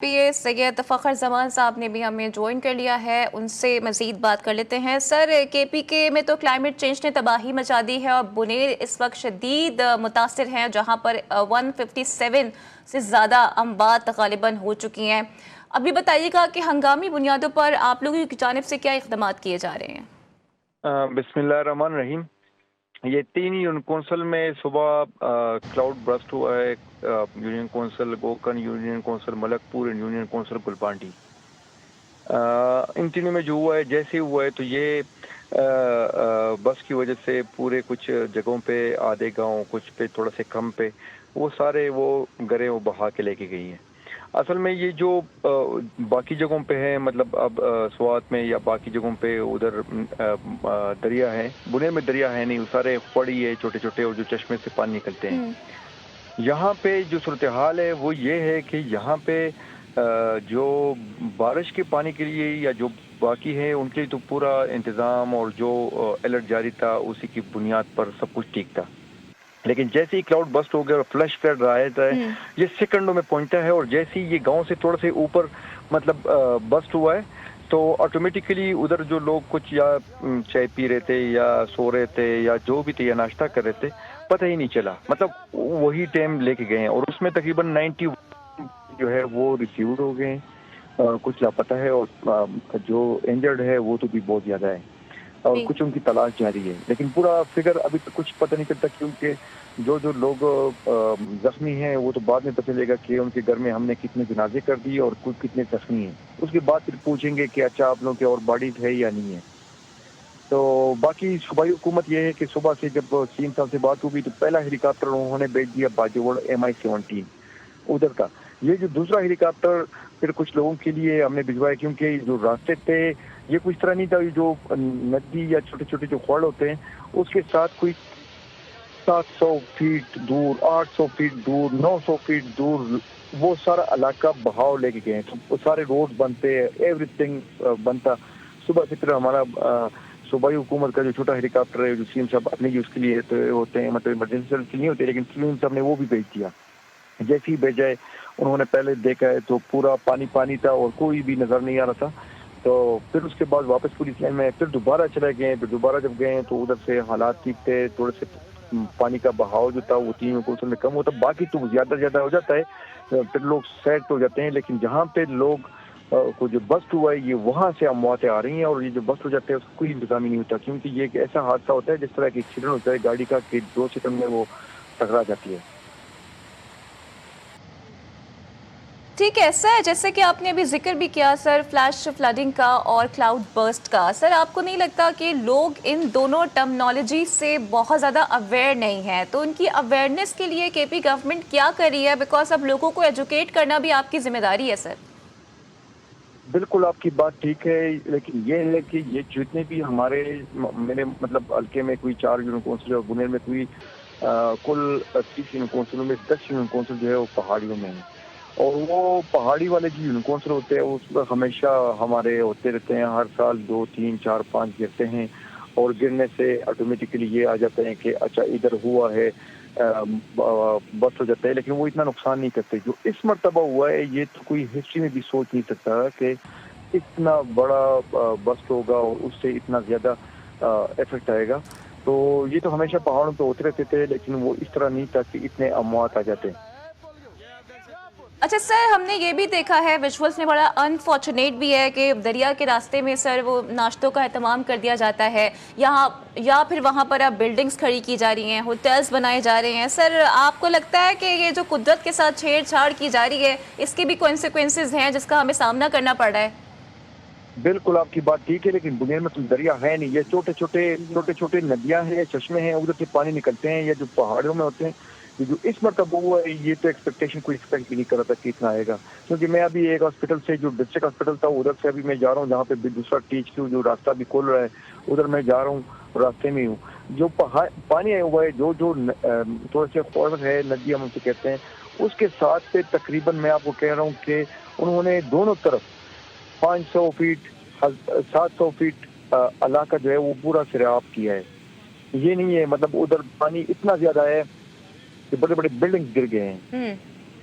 पीए सैयद फ़खर जमान साहब ने भी हमें ज्वाइन कर लिया है। उनसे मज़ीद बात कर लेते हैं। सर, केपीके में तो क्लाइमेट चेंज ने तबाही मचा दी है और बुनेर इस वक्त शदीद मुतासिर हैं, जहां पर 157 से ज़्यादा अम्बात गालिबन हो चुकी हैं। अभी बताइएगा कि हंगामी बुनियादों पर आप लोगों की जानिब से क्या इक़दाम किए जा रहे हैं? बिस्मिल्लाहिर्रहमानिर्रहीम। ये 3 यूनियन कौंसिल में सुबह क्लाउड बर्स्ट हुआ है। Union council Gokarn, union council Malakpur, union council Gulpandi. इन तीनों में जो हुआ है, जैसे हुआ है तो ये बस की वजह से पूरे कुछ जगहों पे, आधे गांव, कुछ पे थोड़ा से कम पे, वो सारे वो घरें वो बहा के लेके गई हैं। असल में ये जो बाकी जगहों पे है, मतलब अब स्वात में या बाकी जगहों पे उधर दरिया है, बुनेर में दरिया है नहीं, वो सारे पड़ी है छोटे छोटे, और जो चश्मे से पानी निकलते हैं। यहाँ पे जो सूरत हाल है वो ये है कि यहाँ पे जो बारिश के पानी के लिए या जो बाकी है उनके लिए तो पूरा इंतज़ाम और जो अलर्ट जारी था उसी की बुनियाद पर सब कुछ ठीक था। लेकिन जैसे ही क्लाउड बस्ट हो गया और फ्लश फ्लड रहा है, ये सेकंडों में पहुंचता है, और जैसे ही ये गांव से थोड़ा से ऊपर मतलब बस्ट हुआ है, तो ऑटोमेटिकली उधर जो लोग कुछ या चाय पी रहे थे या सो रहे थे या जो भी थे या नाश्ता कर रहे थे, पता ही नहीं चला। मतलब वही टाइम लेके गए हैं, और उसमें तकरीबन 90 जो है वो रिसीव्ड हो गए हैं। कुछ लापता है, और जो इंजर्ड है वो तो भी बहुत ज्यादा है, और जी। कुछ उनकी तलाश जारी है। लेकिन पूरा फिगर अभी तक कुछ पता नहीं चलता, क्योंकि जो लोग जख्मी हैं वो तो बाद में पता चलेगा कि उनके घर में हमने कितने जनाजे कर दिए और कुछ कितने जख्मी हैं। उसके बाद फिर पूछेंगे कि अच्छा आप लोगों के और बॉडीज है या नहीं है। तो बाकी सूबाई हुकूमत यह है कि सुबह से जब सीएम साहब से बात हुई तो पहला हेलीकॉप्टर उन्होंने भेज दिया बाजूगढ़ MI-17 उधर का। ये जो दूसरा हेलीकॉप्टर फिर कुछ लोगों के लिए हमने भिजवाया, क्योंकि जो रास्ते थे ये कुछ तरह नहीं था, ये जो नदी या छोटे छोटे जो खड़ होते हैं उसके साथ कोई 700 फीट दूर, 800 फीट दूर, 900 फीट दूर वो सारा इलाका बहाव लेके गए हैं। तो वो सारे रोड बनते, एवरीथिंग बनता। सुबह से फिर हमारा सूबाई हुकूमत का जो छोटा हेलीकॉप्टर है, जो सीएम साहब अपने यूज के लिए तो होते हैं, मतलब इमरजेंसी सर्विस के लिए नहीं होते, लेकिन सीएम साहब ने वो भी भेज दिया। जैसे ही भेजा है, उन्होंने पहले देखा है तो पूरा पानी पानी था और कोई भी नजर नहीं आ रहा था। तो फिर उसके बाद वापस पुलिस लाइन में फिर दोबारा चले गए। फिर दोबारा जब गए तो उधर से हालात ठीक थे, थोड़े से पानी का बहाव जो था वो 3 में कम होता, बाकी तो ज्यादा हो जाता है। फिर लोग सैड हो जाते हैं, लेकिन जहाँ पे लोग को जो बस्ट हुआ है, ये वहां से अमवातें आ रही हैं, और ये जो बस्ट हो जाते हैं उसका कोई इंतजाम ही नहीं होता, क्योंकि ये एक ऐसा हादसा होता है जिस तरह की एक्सीडेंट होता है गाड़ी का कि 2 सेकंड में वो टकरा जाती है। ठीक है सर, जैसे कि आपने अभी जिक्र भी किया सर, फ्लैश फ्लडिंग का और क्लाउड बर्स्ट का। सर, आपको नहीं लगता कि लोग इन दोनों टर्मिनोलॉजी से बहुत ज़्यादा अवेयर नहीं है? तो उनकी अवेयरनेस के लिए केपी गवर्नमेंट क्या कर रही है? बिकॉज अब लोगों को एजुकेट करना भी आपकी जिम्मेदारी है सर। बिल्कुल आपकी बात ठीक है, लेकिन ये है कि ये जितने भी हमारे मेरे मतलब हल्के में कोई 4 यूनियन कौंसिल और बुनेर में कोई कुल 30 यूनियन कौंसिलों में 10 यूनियन कौंसिल जो है वो पहाड़ियों में है। और वो पहाड़ी वाले जो यूनियन कौंसिल होते हैं उसमें हमेशा हमारे होते रहते हैं, हर साल 2 3 4 5 गिरते हैं, और गिरने से ऑटोमेटिकली ये आ जाते हैं कि अच्छा इधर हुआ है, बस हो जाता है। लेकिन वो इतना नुकसान नहीं करते। जो इस मरतबा हुआ है ये तो कोई हिस्ट्री में भी सोच नहीं सकता कि इतना बड़ा बस्ट होगा और उससे इतना ज्यादा इफेक्ट आएगा। तो ये तो हमेशा पहाड़ों पे होते रहते थे, लेकिन वो इस तरह नहीं था कि इतने अमवात आ जाते। अच्छा सर, हमने ये भी देखा है विजुअल्स में, बड़ा अनफॉर्चुनेट भी है कि दरिया के रास्ते में सर वो नाश्तों का एहतमाम कर दिया जाता है यहाँ, या फिर वहाँ पर अब बिल्डिंग्स खड़ी की जा रही हैं, होटल्स बनाए जा रहे हैं। सर, आपको लगता है कि ये जो कुदरत के साथ छेड़छाड़ की जा रही है इसके भी कॉन्सिक्वेंसेज हैं जिसका हमें सामना करना पड़ रहा है? बिल्कुल आपकी बात ठीक है, लेकिन बुनियाद में तो दरिया है नहीं, ये छोटे छोटे नदियां हैं, चश्मे हैं, उधर से पानी निकलते हैं, या जो पहाड़ियों में होते हैं। ये जो इस मरतबा हुआ है ये तो एक्सपेक्टेशन कोई एक्सपेक्ट भी नहीं कर रहा था कि इतना आएगा। क्योंकि मैं अभी एक हॉस्पिटल से, जो डिस्ट्रिक्ट हॉस्पिटल था उधर से अभी मैं जा रहा हूँ, जहाँ पे भी दूसरा THQ जो रास्ता भी खोल रहा है उधर मैं जा रहा हूँ, रास्ते में हूँ। जो पहाड़ पानी आया हुआ है, जो जो थोड़े से फॉर्म है, नदी हम उसे कहते हैं, उसके साथ पे तकरीबन मैं आपको कह रहा हूँ कि उन्होंने दोनों तरफ 500 फीट 700 फीट इलाका जो है वो पूरा सैराब किया है। ये नहीं है, मतलब उधर पानी इतना ज्यादा है कि बड़े बड़े बिल्डिंग गिर गए हैं।